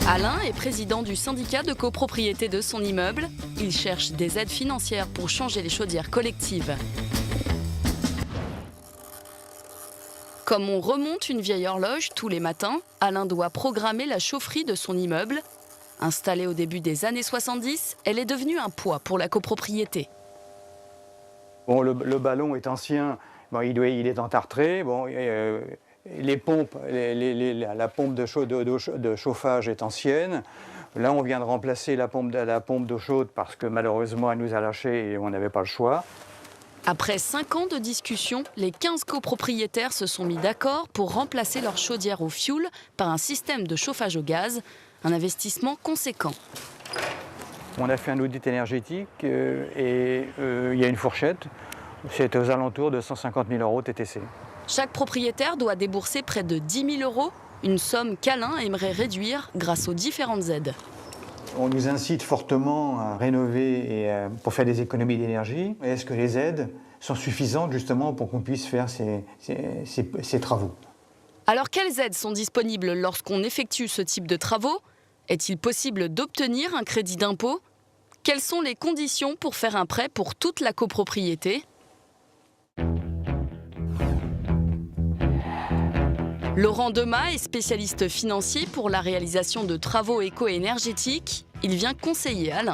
Alain est président du syndicat de copropriété de son immeuble. Il cherche des aides financières pour changer les chaudières collectives. Comme on remonte une vieille horloge tous les matins, Alain doit programmer la chaufferie de son immeuble. Installée au début des années 70, elle est devenue un poids pour la copropriété. Bon, le ballon est ancien, bon, il est entartré. Bon, les pompes, la pompe de chauffage est ancienne. Là, on vient de remplacer la pompe d'eau chaude parce que malheureusement, elle nous a lâchés et on n'avait pas le choix. Après 5 ans de discussion, les 15 copropriétaires se sont mis d'accord pour remplacer leur chaudière au fioul par un système de chauffage au gaz, un investissement conséquent. On a fait un audit énergétique et il y a une fourchette. C'est aux alentours de 150 000 € TTC. Chaque propriétaire doit débourser près de 10 000 €, une somme qu'Alain aimerait réduire grâce aux différentes aides. On nous incite fortement à rénover et pour faire des économies d'énergie. Est-ce que les aides sont suffisantes justement pour qu'on puisse faire ces travaux? Alors quelles aides sont disponibles lorsqu'on effectue ce type de travaux? Est-il possible d'obtenir un crédit d'impôt? Quelles sont les conditions pour faire un prêt pour toute la copropriété? Laurent Demas est spécialiste financier pour la réalisation de travaux éco-énergétiques. Il vient conseiller Alain.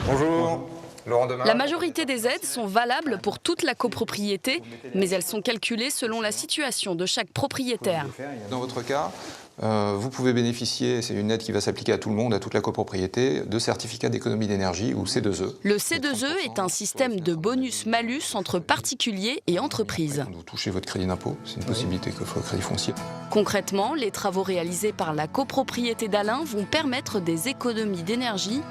Bonjour, Laurent Demas. La majorité des aides sont valables pour toute la copropriété, mais elles sont calculées selon la situation de chaque propriétaire. Dans votre cas, vous pouvez bénéficier, c'est une aide qui va s'appliquer à tout le monde, à toute la copropriété, de certificats d'économie d'énergie ou C2E. Le C2E est un système de bonus-malus entre particuliers et entreprises. Quand vous touchez votre crédit d'impôt, c'est une possibilité que le crédit foncier. Concrètement, les travaux réalisés par la copropriété d'Alain vont permettre des économies d'énergie.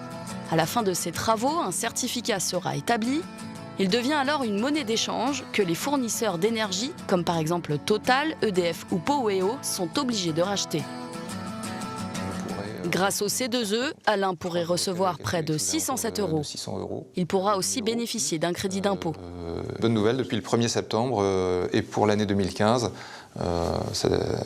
À la fin de ces travaux, un certificat sera établi. Il devient alors une monnaie d'échange que les fournisseurs d'énergie, comme par exemple Total, EDF ou Poweo, sont obligés de racheter. Grâce au C2E, Alain pourrait recevoir près de 607 €. Il pourra aussi bénéficier d'un crédit d'impôt. Bonne nouvelle, depuis le 1er septembre et pour l'année 2015,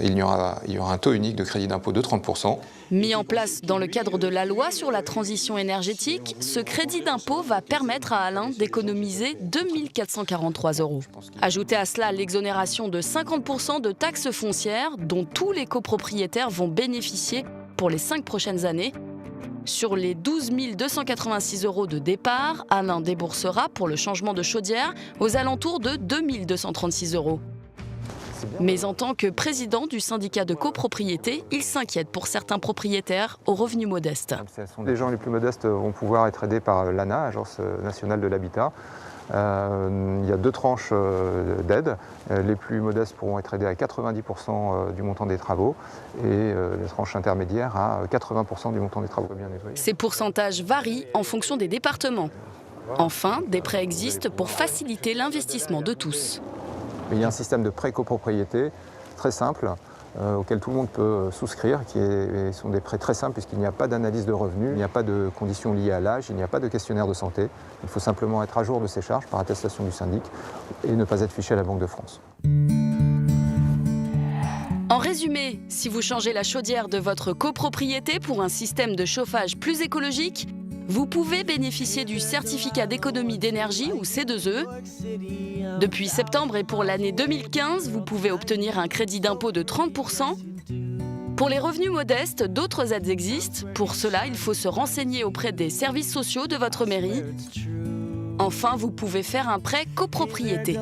il y aura un taux unique de crédit d'impôt de 30%. Mis en place dans le cadre de la loi sur la transition énergétique, ce crédit d'impôt va permettre à Alain d'économiser 2 443 €. Ajoutez à cela l'exonération de 50% de taxes foncières dont tous les copropriétaires vont bénéficier pour les 5 prochaines années. Sur les 12 286 € de départ, Alain déboursera pour le changement de chaudière aux alentours de 2 236 €. Mais en tant que président du syndicat de copropriété, il s'inquiète pour certains propriétaires aux revenus modestes. Les gens les plus modestes vont pouvoir être aidés par l'ANA, Agence nationale de l'habitat. Il y a 2 tranches d'aide. Les plus modestes pourront être aidés à 90% du montant des travaux et les tranches intermédiaires à 80% du montant des travaux bien nettoyés. Ces pourcentages varient en fonction des départements. Enfin, des prêts existent pour faciliter l'investissement de tous. Il y a un système de prêt copropriété très simple auquel tout le monde peut souscrire, qui sont des prêts très simples puisqu'il n'y a pas d'analyse de revenus, il n'y a pas de conditions liées à l'âge, il n'y a pas de questionnaire de santé. Il faut simplement être à jour de ses charges par attestation du syndic et ne pas être fiché à la Banque de France. En résumé, si vous changez la chaudière de votre copropriété pour un système de chauffage plus écologique, vous pouvez bénéficier du certificat d'économie d'énergie ou C2E. Depuis septembre et pour l'année 2015, vous pouvez obtenir un crédit d'impôt de 30%. Pour les revenus modestes, d'autres aides existent. Pour cela, il faut se renseigner auprès des services sociaux de votre mairie. Enfin, vous pouvez faire un prêt copropriété.